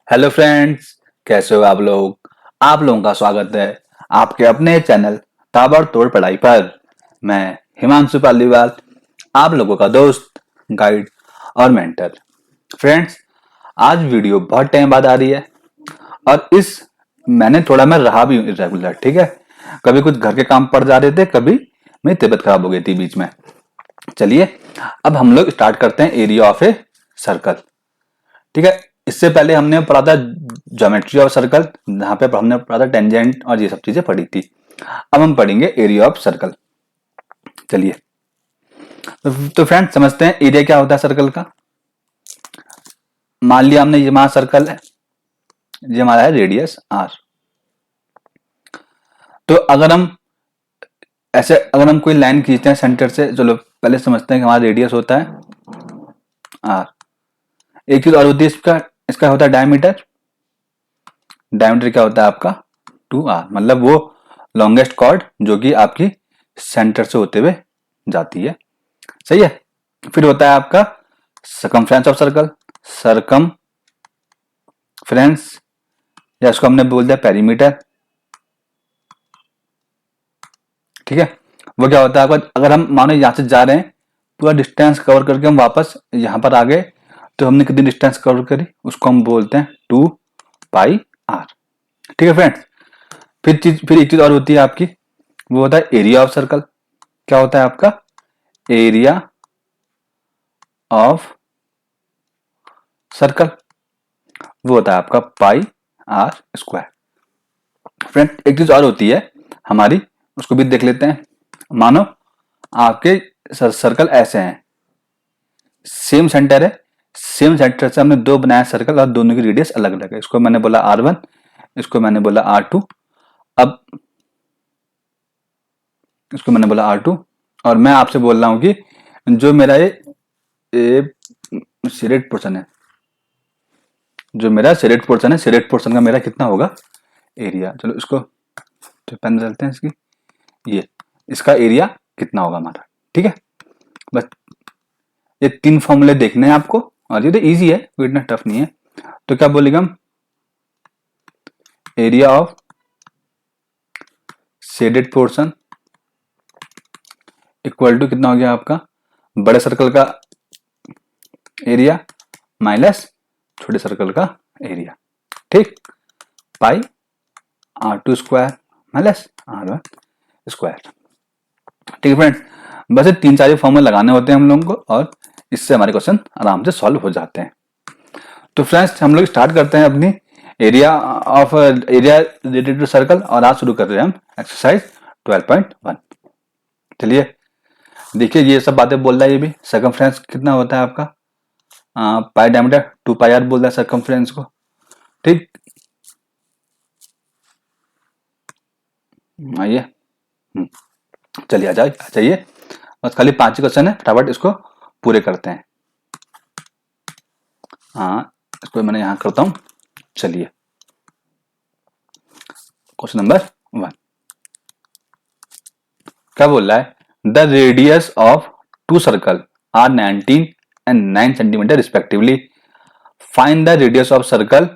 Hello friends, कैसे हो आप लोग। आप लोगों का स्वागत है आपके अपने चैनल ताबड़तोड़ पढ़ाई पर। मैं हिमांशु पालीवाल, आप लोगों का दोस्त, गाइड और मेंटर। फ्रेंड्स, आज वीडियो बहुत टाइम बाद आ रही है और मैंने थोड़ा मैं रहा भी इरेगुलर, ठीक है। कभी कुछ घर के काम पड़ जा रहे थे, कभी मेरी तबीयत खराब हो गई थी बीच में। चलिए अब हम लोग स्टार्ट करते हैं एरिया ऑफ ए सर्कल, ठीक है। इससे पहले हमने पढ़ा था ज्योमेट्री ऑफ सर्कल, जहां पे हमने पढ़ा था टेंजेंट और ये सब चीजें पढ़ी थी। अब हम पढ़ेंगे एरिया ऑफ सर्कल। चलिए, तो फ्रेंड्स समझते हैं एरिया क्या होता है सर्कल का। मान लिया हमने ये हमारा सर्कल है, ये हमारा है रेडियस आर। तो अगर हम कोई लाइन खींचते हैं सेंटर से, चलो पहले समझते हैं कि हमारा रेडियस होता है आर। एक चीज और होती है इसका इसका होता है डायमीटर। डायमीटर क्या होता है आपका 2r, मतलब वो लॉन्गेस्ट कॉर्ड जो कि आपकी सेंटर से होते हुए जाती है। सही है। फिर होता है आपका सरकमफ्रेंस ऑफ सर्कल। सरकमफ्रेंस, या इसको हमने बोल दिया पेरीमीटर, ठीक है। वो क्या होता है आपका, अगर हम मानो यहां से जा रहे हैं, पूरा डिस्टेंस कवर करके हम वापस यहां पर आ गए, तो हमने कितनी डिस्टेंस कवर करी उसको हम बोलते हैं 2πr, ठीक है फ्रेंड्स। फिर एक चीज और होती है आपकी, वो होता है एरिया ऑफ सर्कल। क्या होता है आपका एरिया ऑफ सर्कल, वो होता है आपका πr²। फ्रेंड एक चीज और होती है हमारी, उसको भी देख लेते हैं। मानो आपके सर्कल ऐसे हैं, सेम सेंटर है, सेम सेंटर से हमने दो बनाया सर्कल और दोनों की रेडियस अलग अलग है। इसको मैंने बोला r1, इसको मैंने बोला r2। अब इसको मैंने बोला r2, और मैं आपसे बोल रहा हूं कि जो मेरा ये शेडेड पोर्शन है, जो मेरा शेडेड पोर्शन है, शेडेड पोर्शन का मेरा कितना होगा एरिया। चलो इसको तो पेन डालते हैं इसकी, ये इसका एरिया कितना होगा हमारा, ठीक है। बस ये तीन फॉर्मूले देखने हैं आपको, और ये तो इजी है, कोई इतना टफ नहीं है। तो क्या बोलेगा हम, area of shaded portion equal to कितना हो गया आपका बड़े सर्कल का एरिया माइनस छोटे सर्कल का एरिया, ठीक। पाई r2² माइनस r1², ठीक है फ्रेंड्स। बस ये तीन चार फॉर्मूले लगाने होते हैं हम लोगों को, और इससे हमारे क्वेश्चन आराम से सॉल्व हो जाते हैं। तो फ्रेंड्स हम लोग स्टार्ट करते हैं अपनी एरिया रिलेटेड टू सर्कल, और आज शुरू कर रहे हैं हम एक्सरसाइज 12.1। चलिए देखिए, ये सब बातें बोल रहा है। ये भी सर्कमफ्रेंस कितना होता है आपका पाई डायमीटर 2πr बोल रहा है सर्कमफ्रेंस को, ठीक। आइए, चलिए आ जाइए। बस खाली 5 क्वेश्चन है, फटाफट इसको पूरे करते हैं। हाँ, इसको मैंने यहां करता हूं। चलिए क्वेश्चन नंबर 1 क्या बोल रहा है, the radius of two circle are 19 and 9 centimetre respectively. Find the radius of circle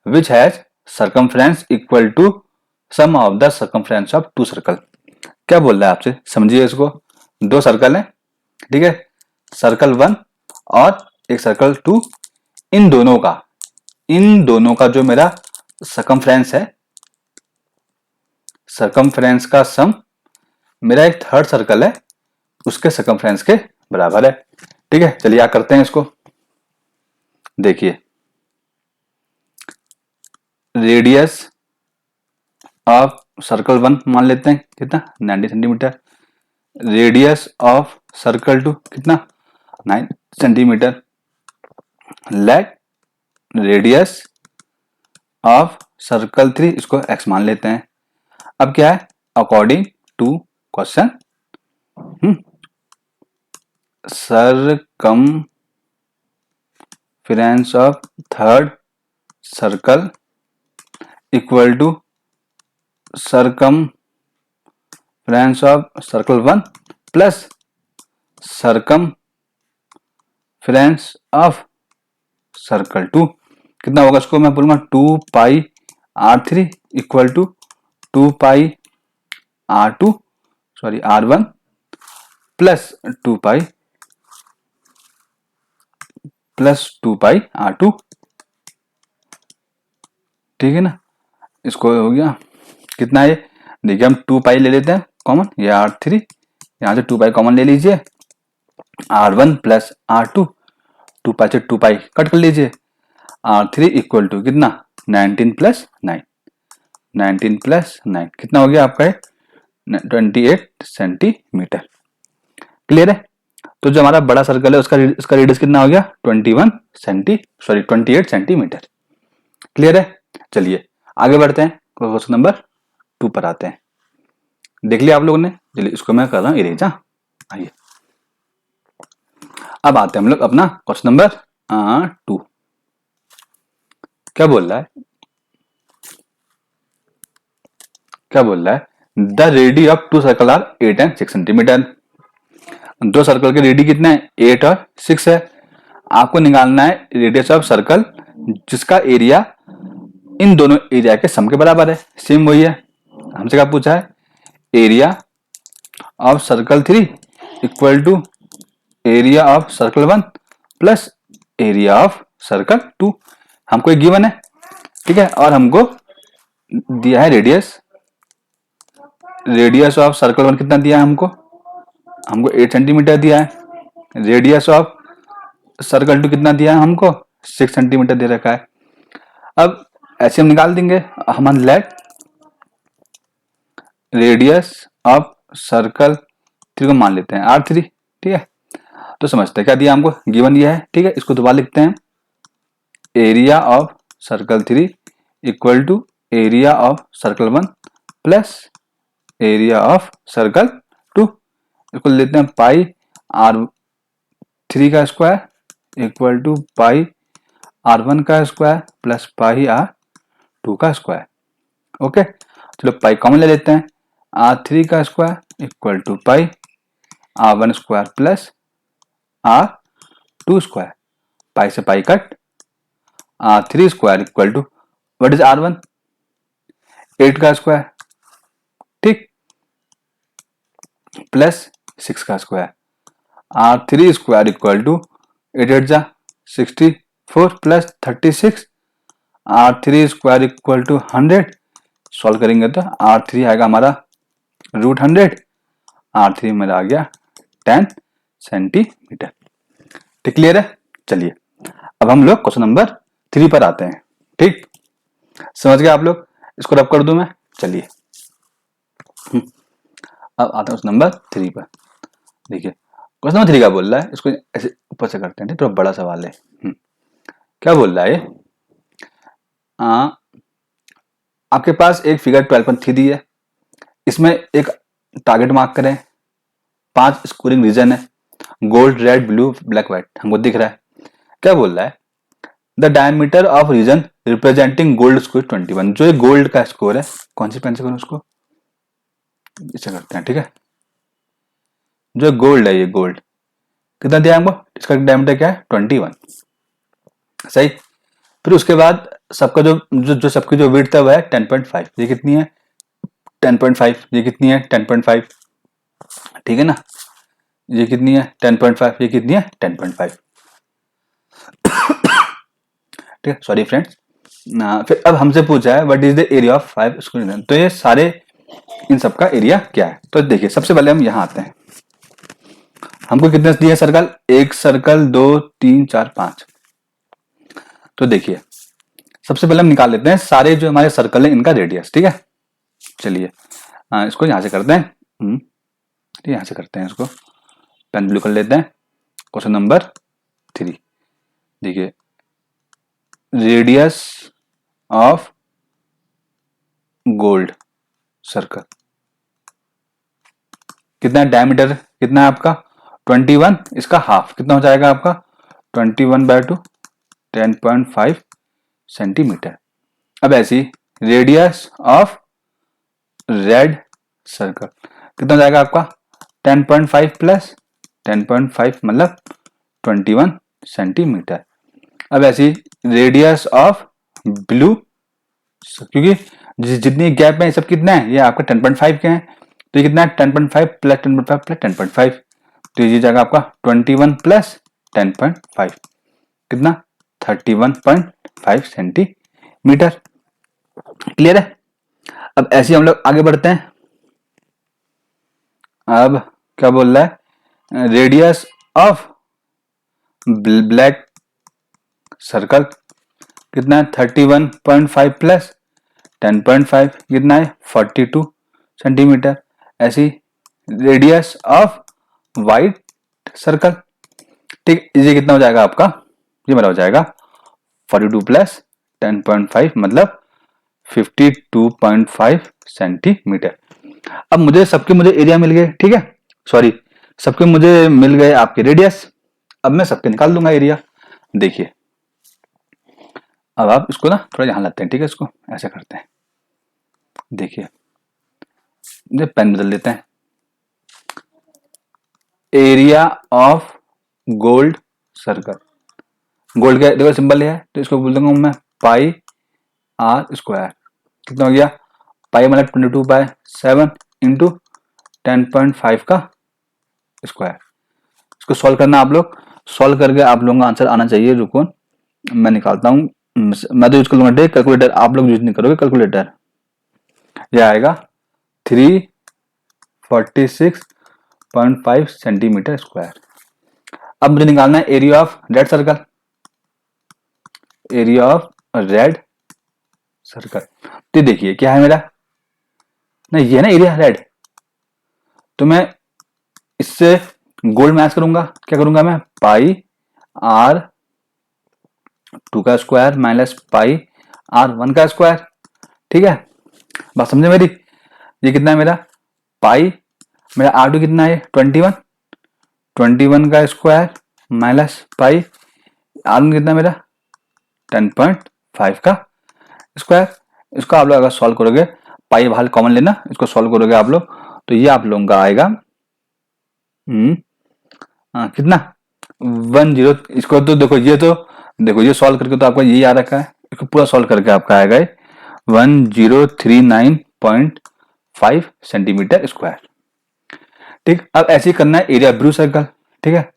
which has circumference equal to sum of the circumference of two circle. क्या बोल रहा है आपसे, समझिए इसको। दो सर्कल है, ठीक है, सर्कल 1 और एक सर्कल 2। इन दोनों का जो मेरा सर्कमफ्रेंस है, सर्कमफ्रेंस का सम मेरा एक थर्ड सर्कल है उसके सर्कमफ्रेंस के बराबर है, ठीक है। चलिए क्या करते हैं इसको, देखिए रेडियस ऑफ सर्कल 1 मान लेते हैं कितना 90 सेंटीमीटर, रेडियस ऑफ सर्कल 2 कितना 9 centimetre, let radius of circle 3 इसको x मान लेते हैं। अब क्या है, according to question, circumference of third circle equal to circumference of circle 1 plus circumference of circle 2। कितना होगा, इसको मैं बोलूंगा 2πr3 equal to 2πr2 sorry r1 plus 2π r2, ठीक है ना। इसको हो गया कितना है, देखिए हम 2π ले लेते हैं कॉमन, ये r3, यहाँ से 2π कॉमन ले लीजिए, r1 प्लस r2, 2π से 2π कट कर लीजिए, r3 इक्वल टू कितना 19 प्लस 9, 19 प्लस 9 कितना हो गया आपका ये 28 सेंटीमीटर। क्लियर है। तो जो हमारा बड़ा सर्कल है उसका रेडियस कितना हो गया 28 सेंटीमीटर। क्लियर है। चलिए आगे बढ़ते हैं, क्वेश्चन नंबर 2 पर आते हैं। देख लिया आप लोगों ने, चलिए इसको मैं कर रहा हूँ इरेज। आइए अब आते हैं हम लोग अपना क्वेश्चन नंबर 2। क्या बोल रहा है, क्या बोल रहा है, the radii of 2 circle are 8 and 6 centimetre. दो सर्कल के रेडी कितने हैं 8 और 6 है। आपको निकालना है रेडियस ऑफ सर्कल जिसका एरिया इन दोनों एरिया के सम के बराबर है। सेम वही है, हमसे क्या पूछा है, area of circle 3 equal to area of circle 1 plus area of circle 2। हमको एक गिवन है, ठीक है, और हमको दिया है रेडियस ऑफ सर्कल 1 कितना दिया है हमको 8 सेंटीमीटर दिया है। रेडियस ऑफ सर्कल 2 कितना दिया है हमको 6 सेंटीमीटर दे रखा है। अब ऐसे हम निकाल देंगे, हम लेट रेडियस ऑफ सर्कल 3 को मान लेते हैं r3, ठीक है। तो समझते हैं क्या दिया हमको, गिवन दिया है, ठीक है। इसको दोबारा लिखते हैं, area of circle 3 equal to area of circle 1 plus area of circle 2। इसको लेते हैं पाई r3 का square equal to pi r1 का स्क्वायर प्लस पाई r2 का स्क्वायर। ओके, चलो पाई कॉमन ले लेते हैं, r3 का square equal to pi r1 square plus r2 square, pi से pi cut, r3 square equal to what is r1 8 का square, ठीक, प्लस 6 का square, r3 square equal to 8 8 जा 64 plus 36, r3 square equal to 100। Solve करेंगे तो r3 आएगा हमारा root 100, r3 मेरा आ गया 10 सेंटीमीटर। ठीक, क्लियर है। चलिए अब हम लोग क्वेश्चन नंबर 3 पर आते हैं। ठीक, समझ गए आप लोग, इसको रब कर दूं मैं। चलिए अब आता हूं नंबर 3 पर। देखिए क्वेश्चन नंबर 3 का बोल रहा है, इसको ऐसे ऊपर से करते हैं, थोड़ा बड़ा सवाल है। क्या बोल रहा है, आपके पास एक फिगर 12.3 दी है, इसमें एक टारगेट मार्क करें, 5 स्कोरिंग रीजन है, gold red blue black white हमको दिख रहा है। क्या बोल रहा है, the diameter of region representing gold score 21। जो ये गोल्ड का स्कोर है, कौन सी पेन से करूं उसको, इसे करते हैं, ठीक है। जो गोल्ड है, ये गोल्ड कितना दिया हमको, इसका डायमीटर क्या है 21, सही। फिर उसके बाद सबका जो सबकी जो विड्थ है वह है 10.5। ये कितनी है 10.5, ये कितनी है 10.5, ठीक है ना। ये कितनी है 10.5, ये कितनी है 10.5, ठीक है, सॉरी फ्रेंड्स। फिर अब हमसे पूछा है what is the area of 5 square region. तो ये सारे इन सबका एरिया क्या है। तो देखिए सबसे पहले हम यहाँ आते हैं, हमको कितने दिए सर्कल, एक सर्कल 2 3 4 5। तो देखिए सबसे पहले हम निकाल लेते हैं सारे जो हमारे सर्कल है इनका रेडियस, ठीक है। चलिए इसको यहां से करते हैं, यहां से करते हैं, इसको पेन ब्लू कर लेते हैं। क्वेश्चन नंबर 3, देखिए रेडियस ऑफ गोल्ड सर्कल कितना है, डायमीटर कितना है आपका 21, इसका हाफ कितना हो जाएगा आपका 21/2 10.5 सेंटीमीटर। अब ऐसी रेडियस ऑफ रेड सर्कल कितना हो जाएगा आपका 10.5 प्लस 10.5 मतलब 21 सेंटीमीटर। अब ऐसी रेडियस ऑफ ब्लू, क्योंकि जितनी गैप है ये सब कितना है, ये आपका 10.5 के हैं, तो ये कितना है 10.5 प्लस 10.5 प्लस 10.5, तो ये जाएगा आपका 21 प्लस 10.5, कितना 31.5 सेंटीमीटर। क्लियर है। अब ऐसे हम लोग आगे बढ़ते हैं। अब क्या बोल रहा है, रेडियस ऑफ ब्लैक सर्कल कितना है 31.5 प्लस 10.5 कितना है 42 सेंटीमीटर। ऐसी रेडियस ऑफ वाइट सर्कल, ठीक, ये कितना हो जाएगा आपका, ये मेरा हो जाएगा 42 प्लस 10.5 मतलब 52.5 सेंटीमीटर। अब मुझे एरिया मिल गए, ठीक है, सॉरी सबके मुझे मिल गए आपके रेडियस। अब मैं सबके निकाल दूंगा एरिया। देखिए अब आप इसको ना थोड़ा यहाँ लाते हैं, ठीक है, इसको ऐसे करते हैं। देखिए पेन बदल देते हैं। Area of gold circle, gold का देखो सिंबल है, तो इसको बोल दूंगा मैं पाई आर स्क्वायर। कितना हो गया, पाई मतलब 22/7 इंटू 10.5 का स्क्वायर। इसको सॉल्व करना आप लोग, सॉल्व करके आप लोगों का आंसर आना चाहिए। रुको मैं निकालता हूँ, मैं तो यूज कर लूंगा कैलकुलेटर, आप लोग यूज नहीं करोगे कैलकुलेटर। यह आएगा 346.5 सेंटीमीटर स्क्वायर। अब मुझे निकालना है area of red circle, area of red circle. तो देखिए क्या है मेरा, नहीं ये है ना एरिया रेड, तो मैं इससे गोल्ड मैच करूंगा, क्या करूंगा मैं पाई आर 2 का स्क्वायर माइनस पाई आर 1 का स्क्वायर, ठीक है, बात समझे मेरी। ये कितना है मेरा पाई, मेरा आर टू कितना है 21 का square minus pi R one कितना मेरा 10.5 का स्क्वायर। इसको आप लोग अगर सॉल्व करोगे, पाई बाहर कॉमन लेना, इसको सॉल्व करोगे आप लोग, तो ये आप लोगों का आएगा कितना 10। इसको तो देखो, ये तो देखो ये सॉल्व करके तो आपका यही आ रखा है, इसको पूरा सॉल्व करके आपका आएगा 1039.5 सेंटीमीटर स्क्वायर। ठीक, अब ऐसे ही करना है एरिया ब्लू सर्कल, ठीक है,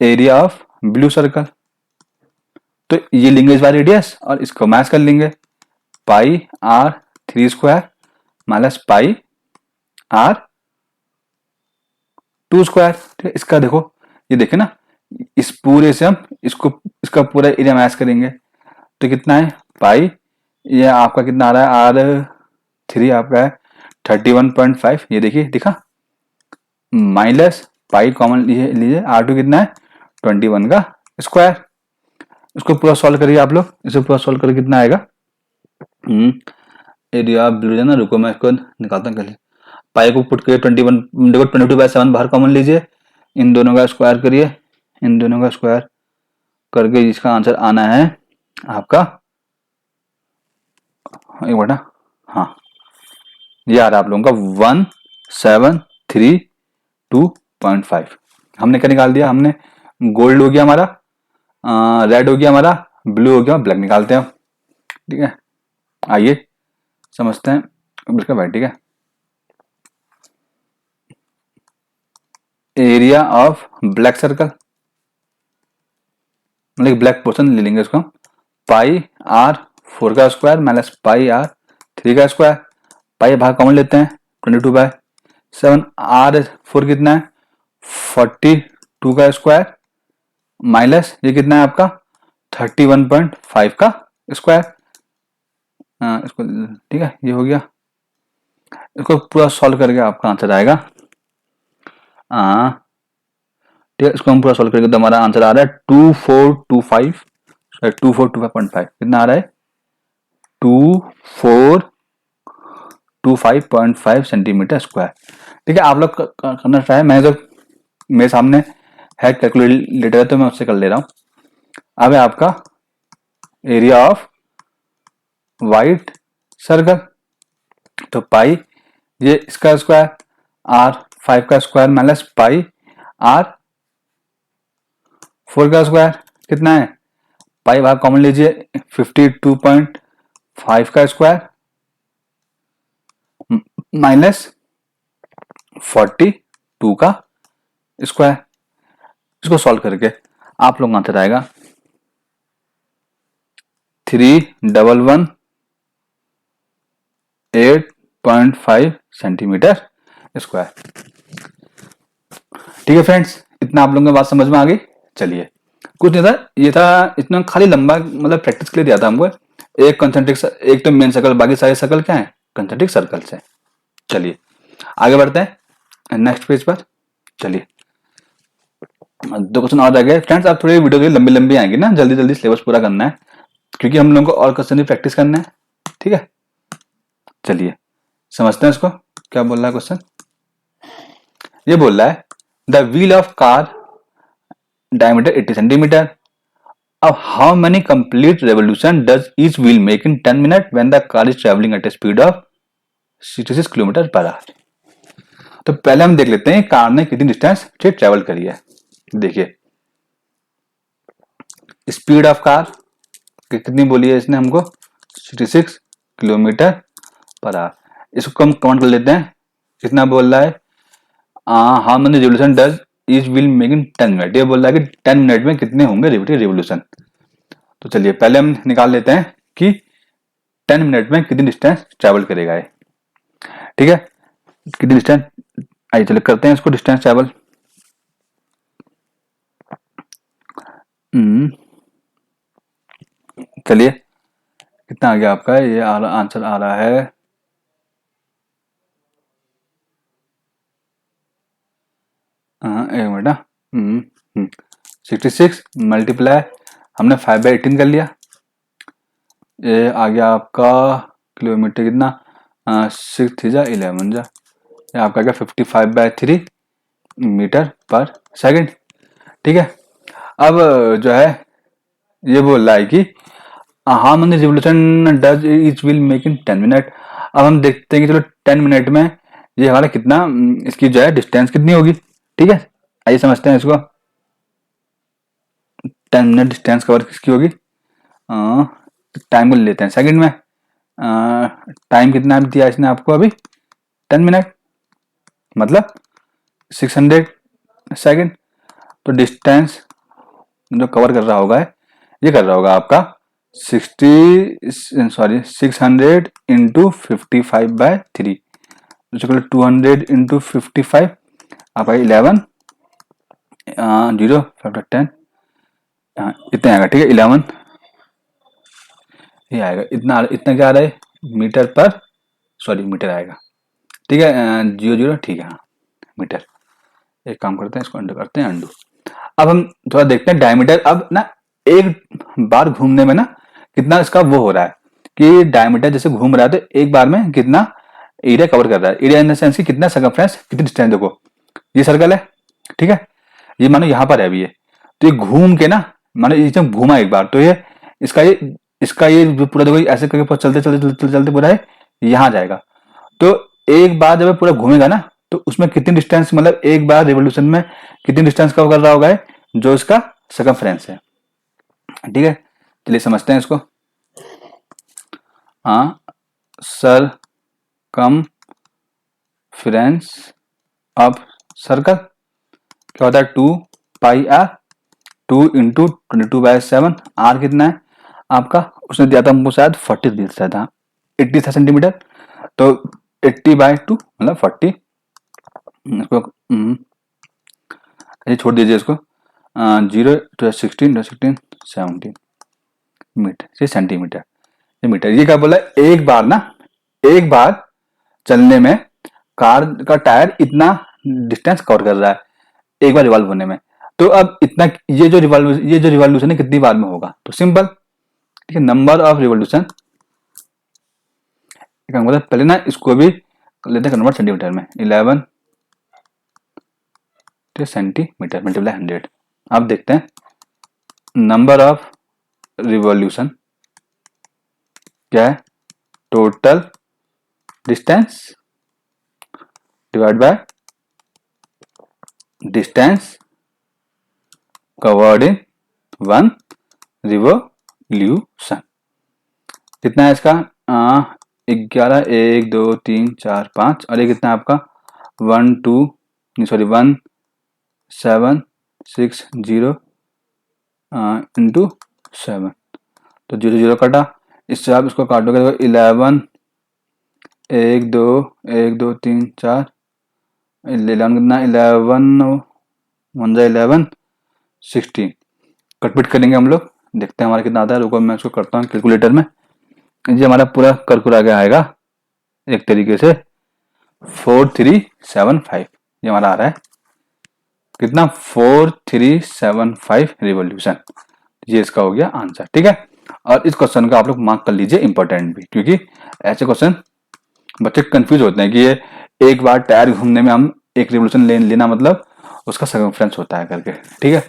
एरिया ऑफ ब्लू सर्कल, तो ये लेंगे इस बार रेडियस और इसको मैच कर लेंगे, pi R 3 square minus pi R 2 square. ठीक है, इसका देखो, ये देखे ना, इस पूरे से हम इसको इसका पूरा एरिया मैच करेंगे, तो कितना है पाई, ये आपका कितना आ रहा है आर 3 आपका है 31.5, ये देखिए दिखा, माइनस पाई कॉमन लीजिए आर टू कितना है 21 का स्क्वायर। इसको पूरा सॉल्व करिए आप लोग, इसे पूरा सॉल्व करके कितना आएगा, एरिया ब्लू है ना, रुको मैं इसको निकालता हूँ। पाई को पुट करिए 21, देखो 22/7 बाहर कॉमन लीजिए, इन दोनों का स्क्वायर करिए, इन दोनों का स्क्वायर करके जिसका आंसर आना है आपका, एक बटा, हाँ ये आ रहा है आप लोगों का 1732.5। हमने क्या निकाल दिया, हमने गोल्ड हो गया हमारा, रेड हो गया हमारा, ब्लू हो गया, ब्लैक निकालते हैं। ठीक है, आइए समझते हैं बिल्कुल भाई। ठीक है, एरिया ऑफ ब्लैक सर्कल, मतलब ब्लैक पोर्शन ले लेंगे इसको, पाई आर 4 का स्क्वायर माइनस पाई आर 3 का स्क्वायर, पाई भाग कॉमन लेते हैं 22/7, आर 4 कितना है 42 का स्क्वायर माइनस ये कितना है आपका 31.5 का स्क्वायर। इसको ठीक है, ये हो गया, इसको पूरा सॉल्व करके आपका आंसर आएगा, ठीक है, इसको हम पूरा सॉल्व करेंगे तो हमारा आंसर आ रहा है 2425.5, कितना आ रहा है 2425.5 सेंटीमीटर स्क्वायर। ठीक है, आप लोग करना चाहे, मैं तो मेरे सामने है कैलकुलेटर है तो मैं उससे कर ले रहा हूँ। अब है आपका एरिया ऑफ वाइट सर्कल, तो पाई ये इसका स्क्वायर आर 5 का स्क्वायर माइनस पाई आर 4 का स्क्वायर, कितना है पाई भाग कॉमन लीजिए, 52.5 का स्क्वायर माइनस 42 का स्क्वायर। इसको सॉल्व करके आप लोग आंसर आएगा 3,11,8.5 सेंटीमीटर स्क्वायर। ठीक है फ्रेंड्स, इतना आप लोगों को बात समझ में आ गई। चलिए, कुछ नहीं था, ये था इतना खाली लंबा, मतलब प्रैक्टिस के लिए दिया था हमको। एक कंसेंट्रिक, एक तो मेन सर्कल, बाकी सारे सर्कल क्या है, कंसेंट्रिक सर्कल्स हैं। चलिए आगे बढ़ते हैं नेक्स्ट पेज पर। चलिए 2 क्वेश्चन और रह गए फ्रेंड्स। आप थोड़ी वीडियो लंबी लंबी आएंगी ना, जल्दी जल्दी सिलेबस पूरा करना है, क्योंकि हम लोगों को और क्वेश्चन भी प्रैक्टिस करना है। ठीक है, चलिए समझते हैं इसको, क्या बोल रहा है क्वेश्चन। ये बोल रहा है the wheel of car diameter 80 centimetre. अब how many complete revolution does each wheel make in 10 minute when the car is travelling at a speed of 66 kilometre per hour. तो पहले हम देख लेते हैं कार ने कितनी डिस्टेंस से ट्रेवल करी है। देखिए स्पीड ऑफ कार कितनी बोली है इसने हमको, 66 किलोमीटर पर आवर। इसको हम काउंट कर लेते हैं, कितना बोल रहा है, how many revolution does each wheel make in 10 minute. ये बोल रहा है कि 10 मिनट में कितने होंगे रिवोल्यूशन। तो चलिए पहले हम निकाल लेते हैं कि 10 मिनट में कितनी डिस्टेंस ट्रैवल करेगा ये। ठीक है, कितनी डिस्टेंस, आइए चलिए करते हैं इसको डिस्टेंस ट्रैवल। चलिए कितना आ गया आपका, ये आंसर आ रहा है एक मिनट, 66 मल्टीप्लाई हमने 5/18 कर लिया, ये आ गया आपका किलोमीटर कितना, 6 जा 11 जा, ये आपका आ गया 55/3 मीटर पर सेकंड। ठीक है, अब जो है ये बोल रहा है कि how many revolution does each wheel make in 10 minute. अब हम देखते हैं कि चलो 10 मिनट में ये हमारा कितना, इसकी जो है डिस्टेंस कितनी होगी। ठीक है, आइए समझते हैं इसको। 10 मिनट डिस्टेंस कवर किसकी होगी, टाइम को लेते हैं सेकंड में। टाइम कितना दिया इसने आपको अभी, 10 मिनट मतलब 600 सेकंड। तो डिस्टेंस जो कवर कर रहा होगा ये कर रहा होगा आपका 600 इंटू 55/3, तो 200 इंटू 55 आपका 11 0 5 10 इतना आएगा। ठीक है, 11 ये आएगा, इतना इतना क्या आ रहा है मीटर पर, सॉरी मीटर आएगा। ठीक है, 0 ठीक है, हाँ मीटर। एक काम करते हैं, इसको अंडू करते हैं, अंडू। अब हम थोड़ा देखते हैं डायमीटर। अब ना एक बार घूमने में ना कितना इसका वो हो रहा है कि डायमीटर जैसे घूम रहा है तो एक बार में कितना एरिया कवर कर रहा है। एरिया इन द सेंस कि कितना सर्कमफ्रेंस, कितनी डिस्टेंस। देखो ये सर्कल है, ठीक है, ये मानो यहाँ पर है अभी ये, तो ये घूम के ना, मानो ये जब घूमा एक बार तो ये इसका ये जो पूरा देखो ऐसे करके चलते चलते चलते चलते पूरा है यहाँ जाएगा। तो एक बार जब पूरा घूमेगा ना तो उसमें कितनी डिस्टेंस, मतलब एक बार रिवोल्यूशन में कितनी डिस्टेंस कवर कर रहा होगा जो इसका सर्कमफ्रेंस है। ठीक है, चलिए समझते हैं इसको। हाँ, सरकमफ्रेंस ऑफ सर्कल क्या होता है, 2πr, 2 इंटू 22/7। आर कितना है आपका, उसने दिया था हमको शायद 40 दिया था, 80 था सेंटीमीटर, तो 80/2 मतलब 40। इसको ये छोड़ दीजिए इसको, 0 to 16 17 मीटर, ये सेंटीमीटर, ये मीटर। ये क्या बोला, एक बार ना, एक बार चलने में कार का टायर इतना डिस्टेंस कवर कर रहा है एक बार रिवॉल्व होने में। तो अब इतना ये जो रिवॉल्यूशन है कितनी बार में होगा, तो सिंपल, ठीक है, नंबर ऑफ रिवॉल्यूशन। पहले ना इसको भी लेते हैं कन्वर्ट सेंटीमीटर में, 11 सेंटीमीटर मल्टीप्लाई 100। अब देखते हैं नंबर ऑफ रिवॉल्यूशन क्या है, total distance divide by distance covered in 1 revolution. Revolution. कितना है इसका? 11, 1 2 3 4 5, और ये कितना है आपका? 1760 इंटू 7, तो 0 0 कटा। इससे आप इसको काटोगे तो 11, 1 2 1 2 3 4, 11 कितना? 11 1 11 16। कटपिट करेंगे हम लोग, देखते हैं हमारा कितना आता है। रुको मैं इसको करता हूँ कैलकुलेटर में। ये हमारा पूरा करकुरा के आएगा एक तरीके से 4375। ये हमारा आ रहा है कितना? 4375 रिवॉल्यूशन। ये इसका हो गया आंसर, ठीक है। और इस क्वेश्चन का आप लोग मार्क कर लीजिए इंपॉर्टेंट भी, क्योंकि ऐसे क्वेश्चन बच्चे कंफ्यूज होते हैं कि ये एक बार टायर घूमने में हम एक रिवॉल्यूशन लेना मतलब उसका सर्कमफ्रेंस होता है करके, ठीक है।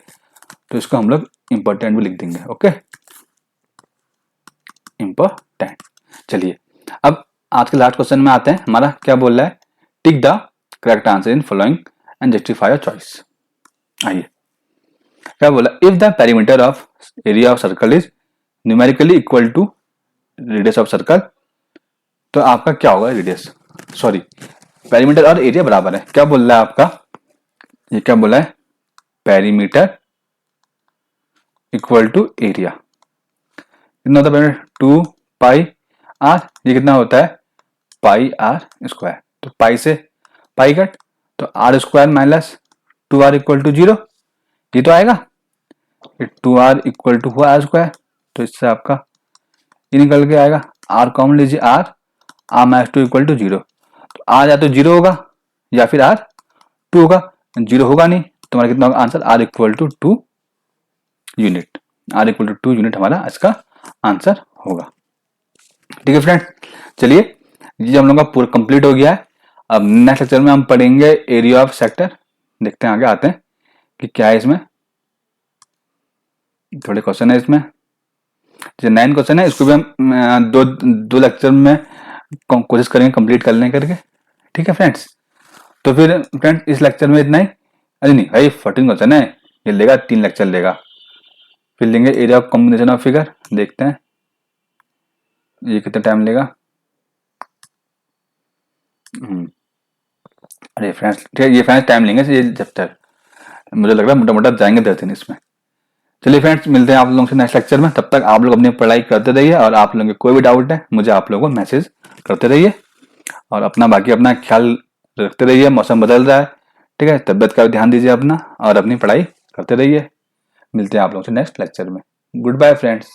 तो इसको हम लोग इंपॉर्टेंट भी लिख देंगे, ओके, इंपॉर्टेंट। चलिए अब आज के लास्ट क्वेश्चन में आते हैं। हमारा क्या बोल रहा है? Tick the correct answer in following and justify your choice. आइए क्या बोला? If the perimeter of area of circle is numerically equal to radius of circle, तो आपका क्या होगा? रेडियस, सॉरी, पेरीमीटर और एरिया बराबर है। क्या बोल रहा है आपका? ये क्या बोला है? Perimeter equal to area. कितना होता है? 2 पाई आर। ये कितना होता है? Pi R square. तो पाई से पाई कट, तो R square minus 2r equal to 0, ये तो आएगा। 2r इक्वल टू हुआ आर स्क्वायर, तो इससे आपका ये निकल के आएगा। आर कॉमन लीजिए, आर माइनस 2 इक्वल टू 0। तो आर या तो 0 होगा या फिर आर 2 होगा। 0 होगा नहीं, तुम्हारा कितना होगा answer? R equal to 2 unit. R equal to 2 unit हमारा इसका आंसर होगा, ठीक है फ्रेंड। चलिए ये हम लोग का पूरा कंप्लीट हो गया है। अब नेक्स्ट लेक्चर में हम पढ़ेंगे एरिया ऑफ सेक्टर। देखते हैं आगे आते हैं कि क्या है इसमें। थोड़े क्वेश्चन है इसमें, जो 9 क्वेश्चन है इसको भी हम दो लेक्चर में कोशिश करेंगे कंप्लीट करने करके, ठीक है फ्रेंड्स। तो फिर फ्रेंड्स इस लेक्चर में इतना ही। अरे नहीं भाई, 14 क्वेश्चन है, ये लेगा 3 लेक्चर लेगा। फिर लेंगे area of combination of figure, देखते हैं ये कितना टाइम लेगा। अरे फ्रेंड्स ये फ्रेंड्स टाइम लेंगे ये चैप्टर, मुझे लग रहा है मोटा मोटा जाएंगे 10 दिन इसमें। चलिए फ्रेंड्स मिलते हैं आप लोगों से नेक्स्ट लेक्चर में। तब तक आप लोग अपनी पढ़ाई करते रहिए, और आप लोगों के कोई भी डाउट है मुझे आप लोगों को मैसेज करते रहिए, और अपना ख्याल रखते रहिए। मौसम बदल रहा है, ठीक है, तबियत का भी ध्यान दीजिए अपना, और अपनी पढ़ाई करते रहिए। मिलते हैं आप लोगों से नेक्स्ट लेक्चर में। Goodbye friends.